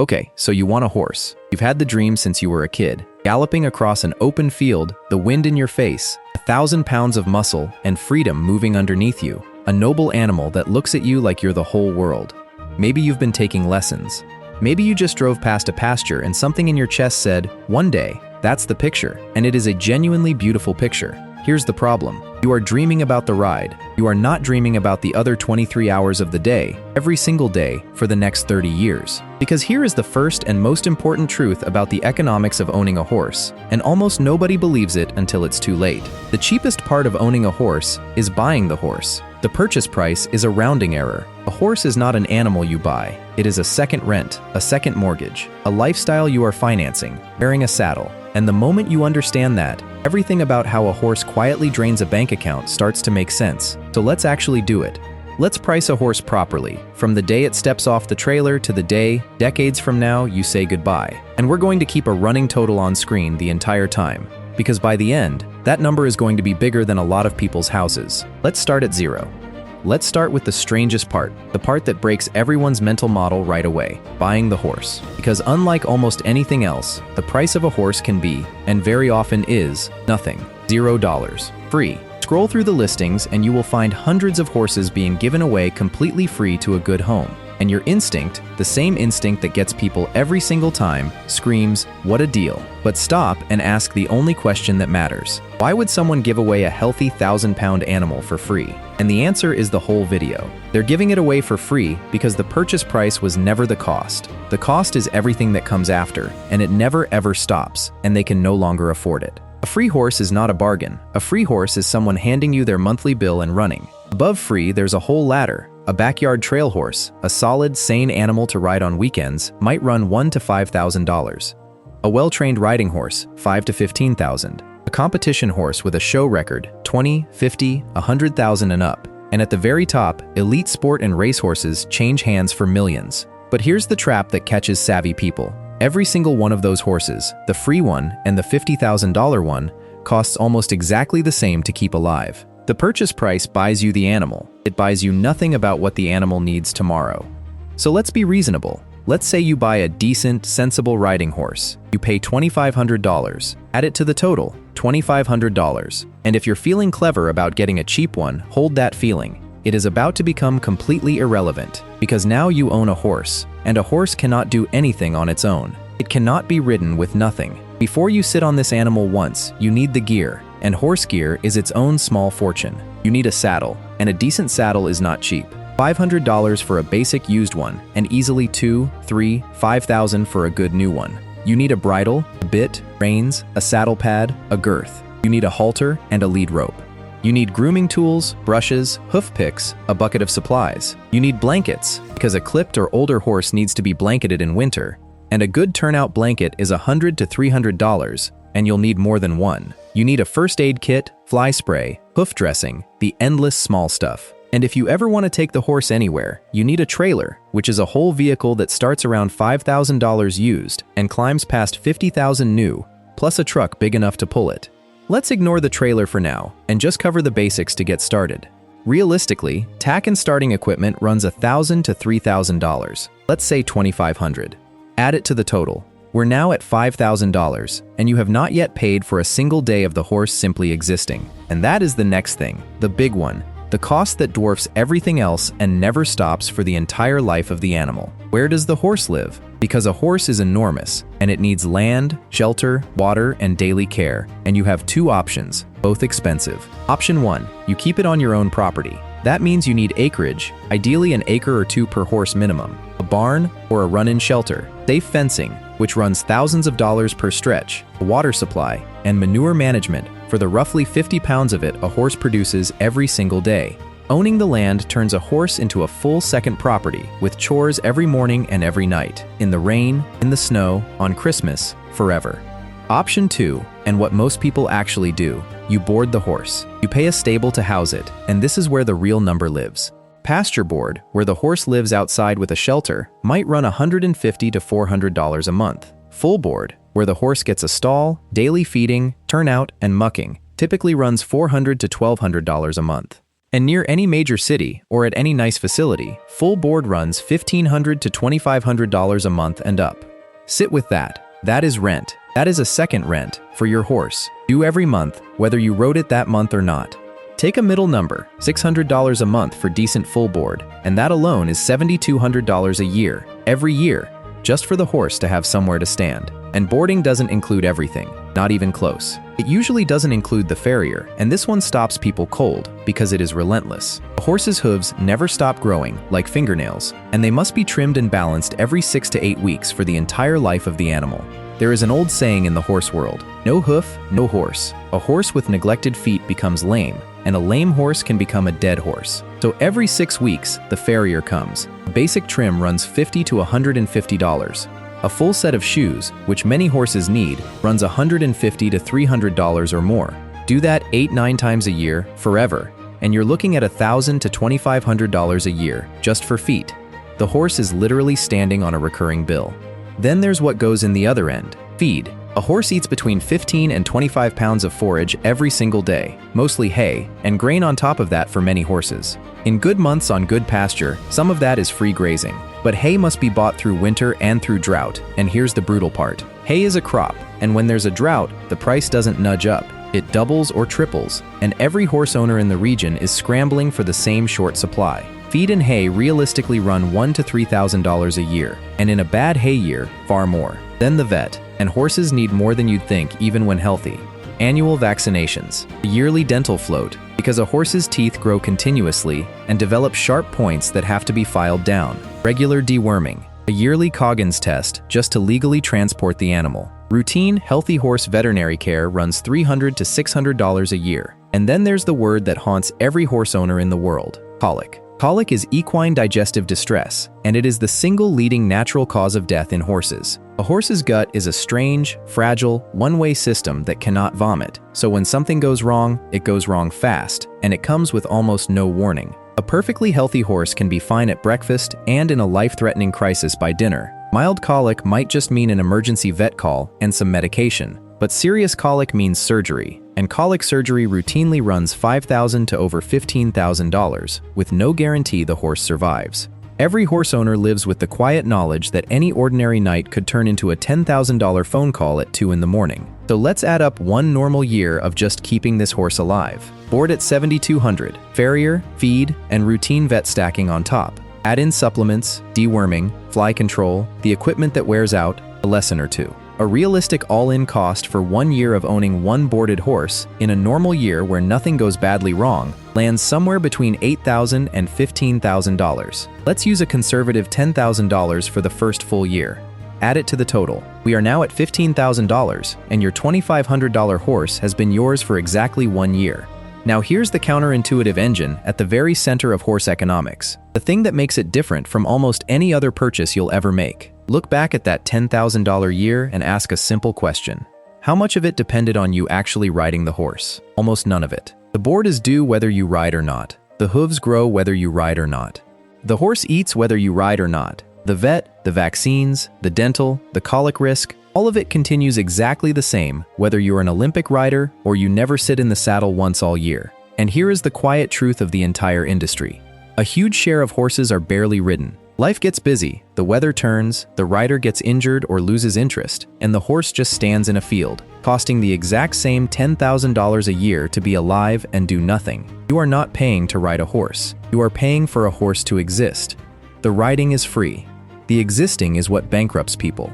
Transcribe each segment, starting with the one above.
Okay, so you want a horse. You've had the dream since you were a kid. Galloping across an open field, the wind in your face, 1,000 pounds of muscle, and freedom moving underneath you. A noble animal that looks at you like you're the whole world. Maybe you've been taking lessons. Maybe you just drove past a pasture and something in your chest said, "One day." That's the picture, and it is a genuinely beautiful picture. Here's the problem. You are dreaming about the ride. You are not dreaming about the other 23 hours of the day, every single day, for the next 30 years. Because here is the first and most important truth about the economics of owning a horse, and almost nobody believes it until it's too late. The cheapest part of owning a horse is buying the horse. The purchase price is a rounding error. A horse is not an animal you buy. It is a second rent, a second mortgage, a lifestyle you are financing, wearing a saddle. And the moment you understand that, everything about how a horse quietly drains a bank account starts to make sense. So let's actually do it. Let's price a horse properly, from the day it steps off the trailer to the day, decades from now, you say goodbye. And we're going to keep a running total on screen the entire time. Because by the end, that number is going to be bigger than a lot of people's houses. Let's start at zero. Let's start with the strangest part, the part that breaks everyone's mental model right away, buying the horse. Because unlike almost anything else, the price of a horse can be, and very often is, nothing. $0. Free. Scroll through the listings and you will find hundreds of horses being given away completely free to a good home. And your instinct, the same instinct that gets people every single time, screams, "What a deal." But stop and ask the only question that matters. Why would someone give away a healthy 1,000-pound animal for free? And the answer is the whole video. They're giving it away for free because the purchase price was never the cost. The cost is everything that comes after, and it never ever stops, and they can no longer afford it. A free horse is not a bargain. A free horse is someone handing you their monthly bill and running. Above free, there's a whole ladder. A backyard trail horse, a solid, sane animal to ride on weekends, might run $1,000 to $5,000. A well-trained riding horse, $5,000 to $15,000. A competition horse with a show record, $20,000, $50,000, $100,000 and up. And at the very top, elite sport and racehorses change hands for millions. But here's the trap that catches savvy people. Every single one of those horses, the free one and the $50,000 one, costs almost exactly the same to keep alive. The purchase price buys you the animal. It buys you nothing about what the animal needs tomorrow. So let's be reasonable. Let's say you buy a decent, sensible riding horse. You pay $2,500. Add it to the total, $2,500. And if you're feeling clever about getting a cheap one, hold that feeling. It is about to become completely irrelevant, because now you own a horse, and a horse cannot do anything on its own. It cannot be ridden with nothing. Before you sit on this animal once, you need the gear, and horse gear is its own small fortune. You need a saddle, and a decent saddle is not cheap. $500 for a basic used one, and easily $2,000, $3,000, $5,000 for a good new one. You need a bridle, a bit, reins, a saddle pad, a girth. You need a halter and a lead rope. You need grooming tools, brushes, hoof picks, a bucket of supplies. You need blankets, because a clipped or older horse needs to be blanketed in winter. And a good turnout blanket is $100 to $300, and you'll need more than one. You need a first aid kit, fly spray, hoof dressing, the endless small stuff. And if you ever want to take the horse anywhere, you need a trailer, which is a whole vehicle that starts around $5,000 used and climbs past $50,000 new, plus a truck big enough to pull it. Let's ignore the trailer for now and just cover the basics to get started. Realistically, tack and starting equipment runs $1,000 to $3,000. Let's say $2,500. Add it to the total. We're now at $5,000, and you have not yet paid for a single day of the horse simply existing. And that is the next thing, the big one, the cost that dwarfs everything else and never stops for the entire life of the animal. Where does the horse live? Because a horse is enormous, and it needs land, shelter, water, and daily care, and you have two options, both expensive. Option 1, you keep it on your own property. That means you need acreage, ideally an acre or two per horse minimum, a barn, or a run-in shelter, safe fencing, which runs thousands of dollars per stretch, a water supply, and manure management for the roughly 50 pounds of it a horse produces every single day. Owning the land turns a horse into a full second property with chores every morning and every night, in the rain, in the snow, on Christmas, forever. Option 2, and what most people actually do, you board the horse. You pay a stable to house it, and this is where the real number lives. Pasture board, where the horse lives outside with a shelter, might run $150 to $400 a month. Full board, where the horse gets a stall, daily feeding, turnout, and mucking, typically runs $400 to $1,200 a month. And near any major city or at any nice facility, full board runs $1,500 to $2,500 a month and up. Sit with that. That is rent. That is a second rent for your horse, due every month, whether you rode it that month or not. Take a middle number, $600 a month for decent full board, and that alone is $7,200 a year, every year, just for the horse to have somewhere to stand. And boarding doesn't include everything, not even close. It usually doesn't include the farrier, and this one stops people cold because it is relentless. A horse's hooves never stop growing, like fingernails, and they must be trimmed and balanced every 6 to 8 weeks for the entire life of the animal. There is an old saying in the horse world, no hoof, no horse. A horse with neglected feet becomes lame, and a lame horse can become a dead horse. So every 6 weeks, the farrier comes. A basic trim runs $50 to $150. A full set of shoes, which many horses need, runs $150 to $300 or more. Do that 8-9 times a year, forever, and you're looking at $1,000 to $2,500 a year, just for feet. The horse is literally standing on a recurring bill. Then there's what goes in the other end, feed. A horse eats between 15 and 25 pounds of forage every single day, mostly hay, and grain on top of that for many horses. In good months on good pasture, some of that is free grazing. But hay must be bought through winter and through drought, and here's the brutal part. Hay is a crop, and when there's a drought, the price doesn't nudge up. It doubles or triples, and every horse owner in the region is scrambling for the same short supply. Feed and hay realistically run $1,000 to $3,000 a year, and in a bad hay year, far more. Then the vet, and horses need more than you'd think even when healthy. Annual vaccinations, a yearly dental float, because a horse's teeth grow continuously and develop sharp points that have to be filed down. Regular deworming, a yearly Coggins test just to legally transport the animal. Routine, healthy horse veterinary care runs $300 to $600 a year. And then there's the word that haunts every horse owner in the world, colic. Colic is equine digestive distress, and it is the single leading natural cause of death in horses. A horse's gut is a strange, fragile, one-way system that cannot vomit, so when something goes wrong, it goes wrong fast, and it comes with almost no warning. A perfectly healthy horse can be fine at breakfast and in a life-threatening crisis by dinner. Mild colic might just mean an emergency vet call and some medication, but serious colic means surgery, and colic surgery routinely runs $5,000 to over $15,000, with no guarantee the horse survives. Every horse owner lives with the quiet knowledge that any ordinary night could turn into a $10,000 phone call at 2 in the morning. So let's add up one normal year of just keeping this horse alive. Board at $7,200, farrier, feed, and routine vet stacking on top. Add in supplements, deworming, fly control, the equipment that wears out, a lesson or two. A realistic all-in cost for 1 year of owning one boarded horse in a normal year where nothing goes badly wrong lands somewhere between $8,000 and $15,000. Let's use a conservative $10,000 for the first full year. Add it to the total. We are now at $15,000, and your $2,500 horse has been yours for exactly 1 year. Now here's the counterintuitive engine at the very center of horse economics, the thing that makes it different from almost any other purchase you'll ever make. Look back at that $10,000 year and ask a simple question. How much of it depended on you actually riding the horse? Almost none of it. The board is due whether you ride or not. The hooves grow whether you ride or not. The horse eats whether you ride or not. The vet, the vaccines, the dental, the colic risk, all of it continues exactly the same whether you're an Olympic rider or you never sit in the saddle once all year. And here is the quiet truth of the entire industry. A huge share of horses are barely ridden. Life gets busy, the weather turns, the rider gets injured or loses interest, and the horse just stands in a field, costing the exact same $10,000 a year to be alive and do nothing. You are not paying to ride a horse. You are paying for a horse to exist. The riding is free. The existing is what bankrupts people.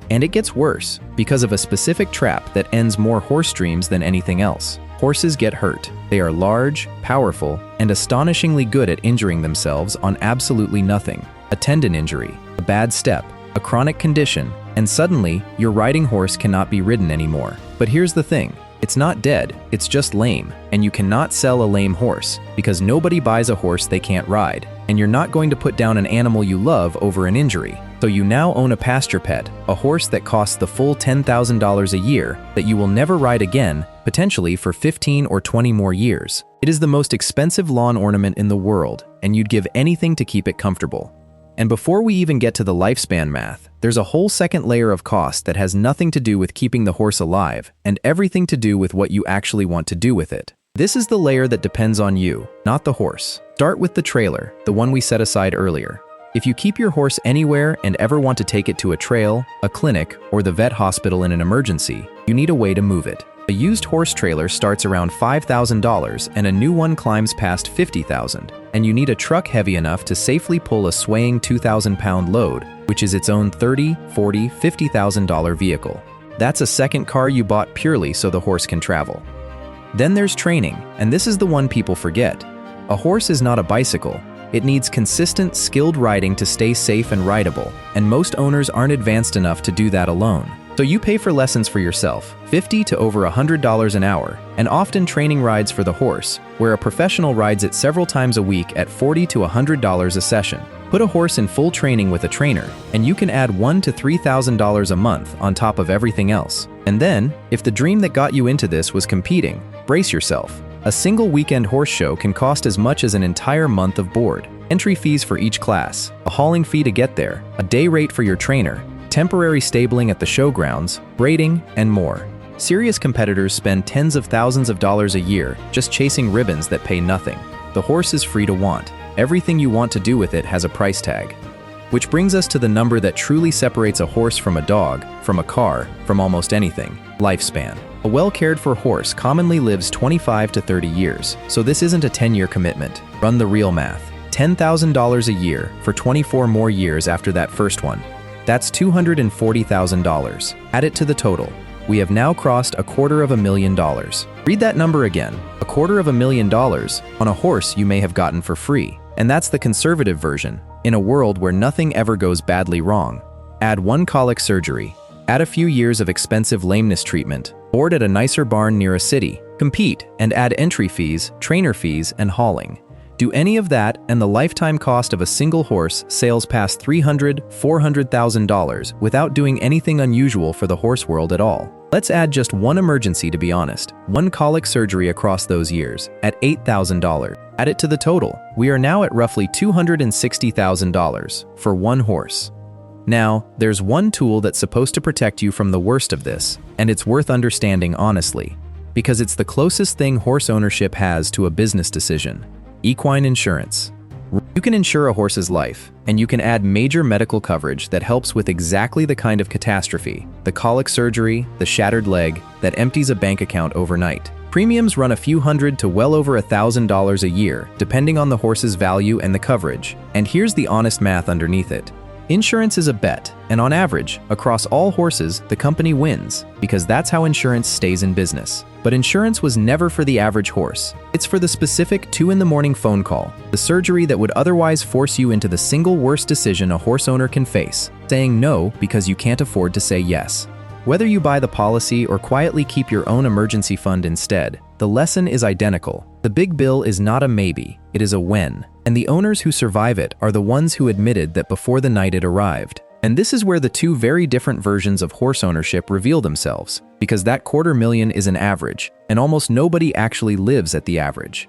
And it gets worse because of a specific trap that ends more horse dreams than anything else. Horses get hurt. They are large, powerful, and astonishingly good at injuring themselves on absolutely nothing. A tendon injury, a bad step, a chronic condition, and suddenly your riding horse cannot be ridden anymore. But here's the thing. It's not dead, it's just lame, and you cannot sell a lame horse because nobody buys a horse they can't ride, and you're not going to put down an animal you love over an injury. So you now own a pasture pet, a horse that costs the full $10,000 a year that you will never ride again, potentially for 15 or 20 more years. It is the most expensive lawn ornament in the world, and you'd give anything to keep it comfortable. And before we even get to the lifespan math, there's a whole second layer of cost that has nothing to do with keeping the horse alive and everything to do with what you actually want to do with it. This is the layer that depends on you, not the horse. Start with the trailer, the one we set aside earlier. If you keep your horse anywhere and ever want to take it to a trail, a clinic, or the vet hospital in an emergency, you need a way to move it. A used horse trailer starts around $5,000 and a new one climbs past $50,000. And you need a truck heavy enough to safely pull a swaying 2,000-pound load, which is its own $30,000, $40,000, $50,000 vehicle. That's a second car you bought purely so the horse can travel. Then there's training, and this is the one people forget. A horse is not a bicycle. It needs consistent, skilled riding to stay safe and rideable, and most owners aren't advanced enough to do that alone. So you pay for lessons for yourself, $50 to over $100 an hour, and often training rides for the horse, where a professional rides it several times a week at $40 to $100 a session. Put a horse in full training with a trainer, and you can add $1,000 to $3,000 a month on top of everything else. And then, if the dream that got you into this was competing, brace yourself. A single weekend horse show can cost as much as an entire month of board. Entry fees for each class, a hauling fee to get there, a day rate for your trainer, temporary stabling at the showgrounds, braiding, and more. Serious competitors spend tens of thousands of dollars a year just chasing ribbons that pay nothing. The horse is free to want. Everything you want to do with it has a price tag. Which brings us to the number that truly separates a horse from a dog, from a car, from almost anything: lifespan. A well-cared-for horse commonly lives 25 to 30 years, so this isn't a 10-year commitment. Run the real math. $10,000 a year for 24 more years after that first one. That's $240,000. Add it to the total. We have now crossed $250,000. Read that number again. $250,000 on a horse you may have gotten for free. And that's the conservative version, in a world where nothing ever goes badly wrong. Add one colic surgery. Add a few years of expensive lameness treatment. Board at a nicer barn near a city. Compete and add entry fees, trainer fees, and hauling. Do any of that, and the lifetime cost of a single horse sails past $300,000, $400,000 without doing anything unusual for the horse world at all. Let's add just one emergency to be honest. One colic surgery across those years, at $8,000. Add it to the total. We are now at roughly $260,000 for one horse. Now, there's one tool that's supposed to protect you from the worst of this, and it's worth understanding honestly, because it's the closest thing horse ownership has to a business decision: equine insurance. You can insure a horse's life, and you can add major medical coverage that helps with exactly the kind of catastrophe, the colic surgery, the shattered leg, that empties a bank account overnight. Premiums run a few hundred to well over $1,000 a year, depending on the horse's value and the coverage. And here's the honest math underneath it. Insurance is a bet, and on average, across all horses, the company wins, because that's how insurance stays in business. But insurance was never for the average horse. It's for the specific 2 a.m. phone call, the surgery that would otherwise force you into the single worst decision a horse owner can face: saying no because you can't afford to say yes. Whether you buy the policy or quietly keep your own emergency fund instead, the lesson is identical. The big bill is not a maybe, it is a when. And the owners who survive it are the ones who admitted that before the night it arrived. And this is where the two very different versions of horse ownership reveal themselves, because that $250,000 is an average, and almost nobody actually lives at the average.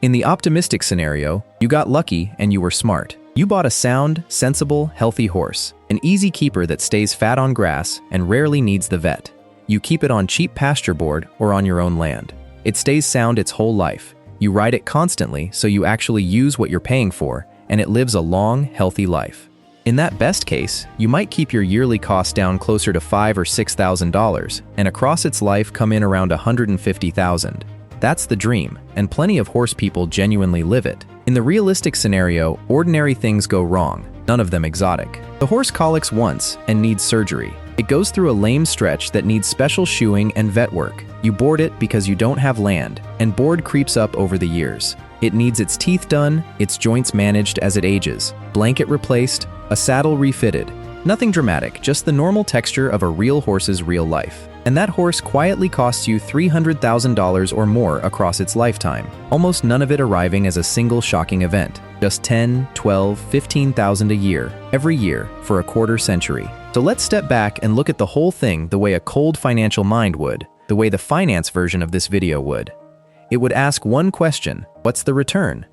In the optimistic scenario, you got lucky and you were smart. You bought a sound, sensible, healthy horse, an easy keeper that stays fat on grass and rarely needs the vet. You keep it on cheap pasture board or on your own land. It stays sound its whole life. You ride it constantly so you actually use what you're paying for, and it lives a long, healthy life. In that best case, you might keep your yearly costs down closer to $5,000 or $6,000, and across its life come in around $150,000. That's the dream, and plenty of horse people genuinely live it. In the realistic scenario, ordinary things go wrong, none of them exotic. The horse colics once and needs surgery. It goes through a lame stretch that needs special shoeing and vet work. You board it because you don't have land, and board creeps up over the years. It needs its teeth done, its joints managed as it ages, blanket replaced, a saddle refitted. Nothing dramatic, just the normal texture of a real horse's real life. And that horse quietly costs you $300,000 or more across its lifetime, almost none of it arriving as a single shocking event. Just $10,000, $12,000, $15,000 a year, every year, for a quarter century. So let's step back and look at the whole thing the way a cold financial mind would, the way the finance version of this video would. It would ask one question: what's the return?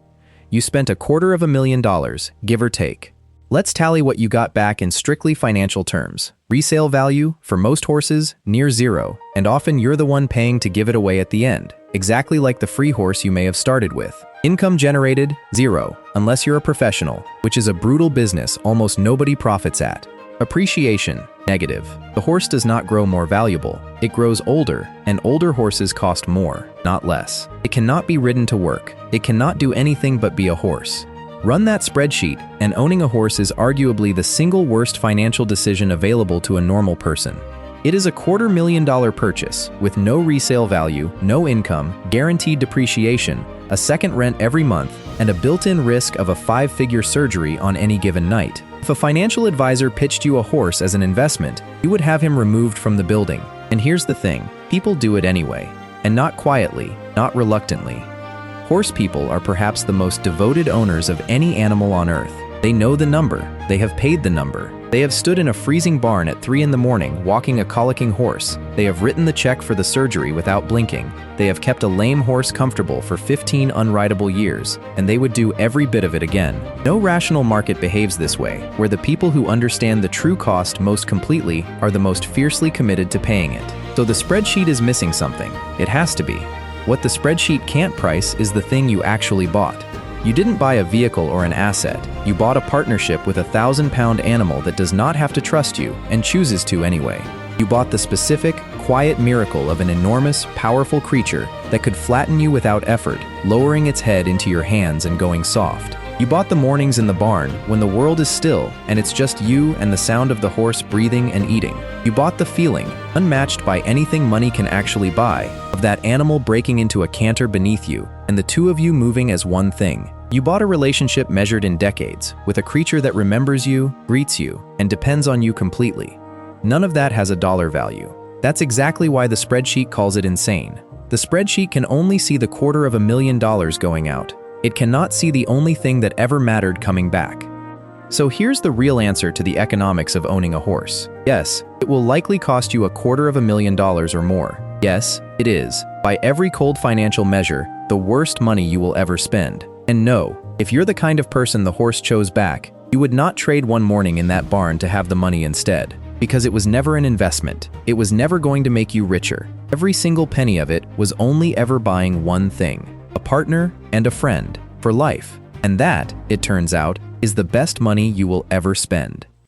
You spent $250,000, give or take. Let's tally what you got back in strictly financial terms. Resale value, for most horses, near zero, and often you're the one paying to give it away at the end. exactly like the free horse you may have started with. Income generated, 0, unless you're a professional, which is a brutal business almost nobody profits at. Appreciation, negative. The horse does not grow more valuable. It grows older, and older horses cost more, not less. It cannot be ridden to work. It cannot do anything but be a horse. Run that spreadsheet, and owning a horse is arguably the single worst financial decision available to a normal person. It is a $250,000 purchase, with no resale value, no income, guaranteed depreciation, a second rent every month, and a built-in risk of a 5-figure surgery on any given night. If a financial advisor pitched you a horse as an investment, you would have him removed from the building. And here's the thing, people do it anyway. And not quietly, not reluctantly. Horse people are perhaps the most devoted owners of any animal on earth. They know the number, they have paid the number. They have stood in a freezing barn at 3 in the morning walking a colicking horse. They have written the check for the surgery without blinking. They have kept a lame horse comfortable for 15 unrideable years, and they would do every bit of it again. No rational market behaves this way, where the people who understand the true cost most completely are the most fiercely committed to paying it. So the spreadsheet is missing something. It has to be. What the spreadsheet can't price is the thing you actually bought. You didn't buy a vehicle or an asset. You bought a partnership with a 1,000-pound animal that does not have to trust you and chooses to anyway. You bought the specific, quiet miracle of an enormous, powerful creature that could flatten you without effort, lowering its head into your hands and going soft. You bought the mornings in the barn when the world is still and it's just you and the sound of the horse breathing and eating. You bought the feeling, unmatched by anything money can actually buy, of that animal breaking into a canter beneath you and the two of you moving as one thing. You bought a relationship measured in decades, with a creature that remembers you, greets you, and depends on you completely. None of that has a dollar value. That's exactly why the spreadsheet calls it insane. The spreadsheet can only see the $250,000 going out. It cannot see the only thing that ever mattered coming back. So here's the real answer to the economics of owning a horse. Yes, it will likely cost you $250,000 or more. Yes, it is, by every cold financial measure, the worst money you will ever spend. And no, if you're the kind of person the horse chose back, you would not trade one morning in that barn to have the money instead. Because it was never an investment. It was never going to make you richer. Every single penny of it was only ever buying one thing: a partner and a friend for life. And that, it turns out, is the best money you will ever spend.